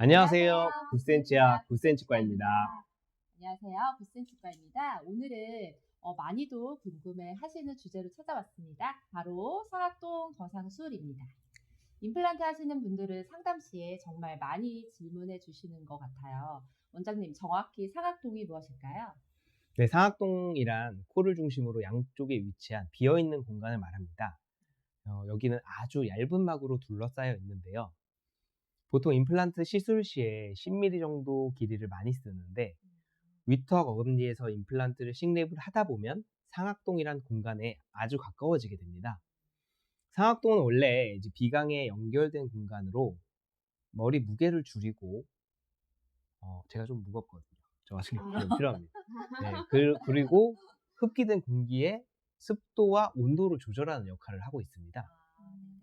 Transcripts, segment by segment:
안녕하세요. 안녕하세요. 9cm야 9cm과입니다. 안녕하세요. 9cm과입니다. 오늘은 많이도 궁금해 하시는 주제로 찾아왔습니다. 바로 상악동 거상술입니다. 임플란트 하시는 분들은 상담 시에 정말 많이 질문해 주시는 것 같아요. 원장님, 정확히 상악동이 무엇일까요? 네, 상악동이란 코를 중심으로 양쪽에 위치한 비어있는 공간을 말합니다. 여기는 아주 얇은 막으로 둘러싸여 있는데요. 보통 임플란트 시술 시에 10mm 정도 길이를 많이 쓰는데 위턱 어금니에서 임플란트를 식립을 하다 보면 상악동이란 공간에 아주 가까워지게 됩니다. 상악동은 원래 이제 비강에 연결된 공간으로 머리 무게를 줄이고 제가 좀 무겁거든요. 저 같은 경우는 필요합니다. 네, 그리고 흡기된 공기의 습도와 온도를 조절하는 역할을 하고 있습니다. 네네.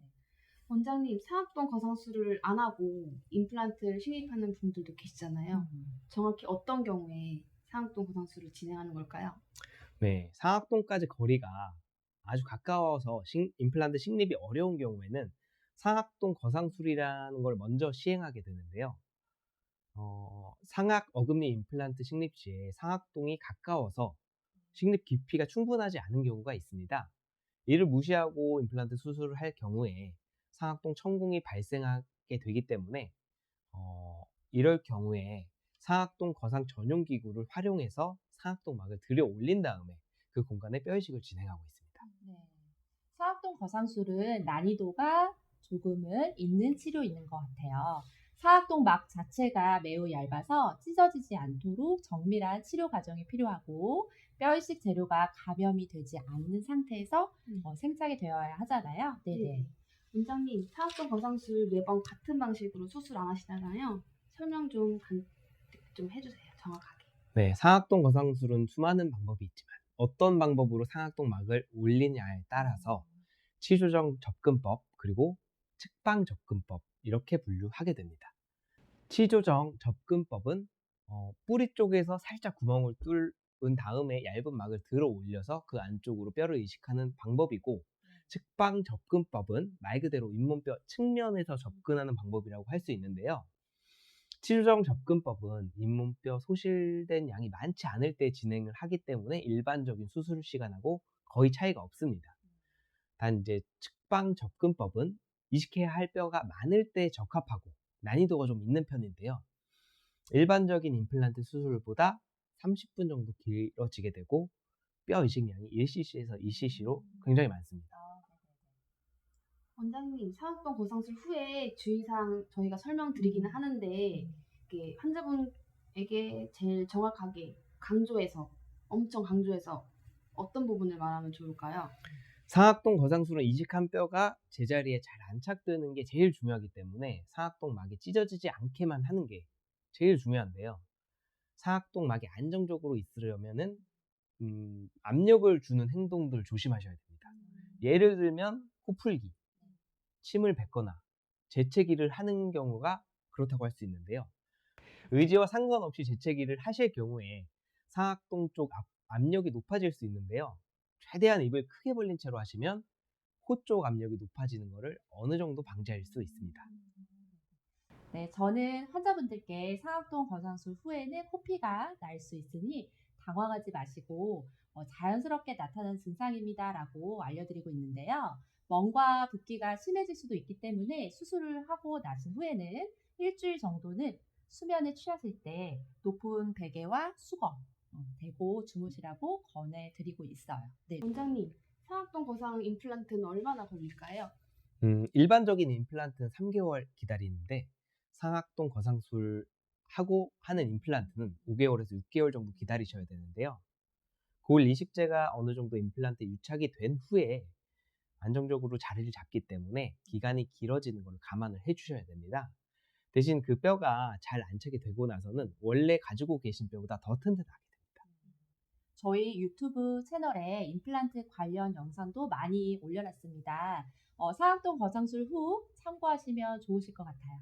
원장님, 상악동 거상술을 안 하고 임플란트를 식입하는 분들도 계시잖아요. 정확히 어떤 경우에 상악동 거상술을 진행하는 걸까요? 네, 상악동까지 거리가 아주 가까워서 임플란트 식립이 어려운 경우에는 상악동 거상술이라는 걸 먼저 시행하게 되는데요. 상악 어금니 임플란트 식립 시에 상악동이 가까워서 식립 깊이가 충분하지 않은 경우가 있습니다. 이를 무시하고 임플란트 수술을 할 경우에 상악동 천공이 발생하게 되기 때문에 이럴 경우에 상악동 거상 전용 기구를 활용해서 상악동 막을 들여 올린 다음에 그 공간에 뼈이식을 진행하고 있습니다. 네. 상악동 거상술은 난이도가 조금은 있는 치료인 것 같아요. 상악동 막 자체가 매우 얇아서 찢어지지 않도록 정밀한 치료 과정이 필요하고 뼈이식 재료가 감염이 되지 않는 상태에서 생착이 되어야 하잖아요. 네네. 원장님, 상악동 거상술 매번 같은 방식으로 수술 안 하시잖아요. 설명 좀 해주세요, 정확하게. 네, 상악동 거상술은 수많은 방법이 있지만 어떤 방법으로 상악동 막을 올리냐에 따라서 치조정 접근법 그리고 측방 접근법 이렇게 분류하게 됩니다. 치조정 접근법은 뿌리 쪽에서 살짝 구멍을 뚫은 다음에 얇은 막을 들어 올려서 그 안쪽으로 뼈를 이식하는 방법이고, 측방 접근법은 말 그대로 잇몸뼈 측면에서 접근하는 방법이라고 할 수 있는데요. 치조정 접근법은 잇몸뼈 소실된 양이 많지 않을 때 진행을 하기 때문에 일반적인 수술 시간하고 거의 차이가 없습니다. 단 이제 측방 접근법은 이식해야 할 뼈가 많을 때 적합하고 난이도가 좀 있는 편인데요. 일반적인 임플란트 수술보다 30분 정도 길어지게 되고 뼈 이식량이 1cc에서 2cc로 굉장히 많습니다. 원장님, 상악동 거상술 후에 주의사항 저희가 설명드리기는 하는데 이게 환자분에게 제일 정확하게 엄청 강조해서 어떤 부분을 말하면 좋을까요? 상악동 거상술은 이식한 뼈가 제자리에 잘 안착되는 게 제일 중요하기 때문에 상악동 막이 찢어지지 않게만 하는 게 제일 중요한데요. 상악동 막이 안정적으로 있으려면은 압력을 주는 행동들 조심하셔야 됩니다. 예를 들면 코풀기, 침을 뱉거나 재채기를 하는 경우가 그렇다고 할 수 있는데요. 의지와 상관없이 재채기를 하실 경우에 상악동 쪽 압력이 높아질 수 있는데요. 최대한 입을 크게 벌린 채로 하시면 코 쪽 압력이 높아지는 것을 어느 정도 방지할 수 있습니다. 네, 저는 환자분들께 상악동 거상술 후에는 코피가 날 수 있으니 당황하지 마시고 자연스럽게 나타나는 증상입니다라고 알려드리고 있는데요. 멍과 붓기가 심해질 수도 있기 때문에 수술을 하고 나신 후에는 일주일 정도는 수면에 취하실 때 높은 베개와 수건 대고 주무시라고 권해드리고 있어요. 네. 원장님, 상악동 거상 임플란트는 얼마나 걸릴까요? 일반적인 임플란트는 3개월 기다리는데 상악동 거상술 하고 하는 임플란트는 5개월에서 6개월 정도 기다리셔야 되는데요. 고일 이식제가 어느 정도 임플란트 유착이 된 후에 안정적으로 자리를 잡기 때문에 기간이 길어지는 걸 감안을 해주셔야 됩니다. 대신 그 뼈가 잘 안착이 되고 나서는 원래 가지고 계신 뼈보다 더 튼튼하게 됩니다. 저희 유튜브 채널에 임플란트 관련 영상도 많이 올려놨습니다. 상악동 거상술 후 참고하시면 좋으실 것 같아요.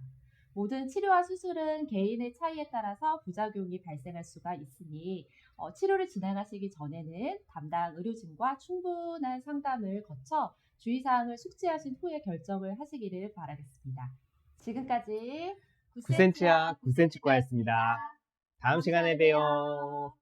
모든 치료와 수술은 개인의 차이에 따라서 부작용이 발생할 수가 있으니 치료를 진행하시기 전에는 담당 의료진과 충분한 상담을 거쳐 주의사항을 숙지하신 후에 결정을 하시기를 바라겠습니다. 지금까지 9cm야 9cm과였습니다. 다음 시간에 봬요.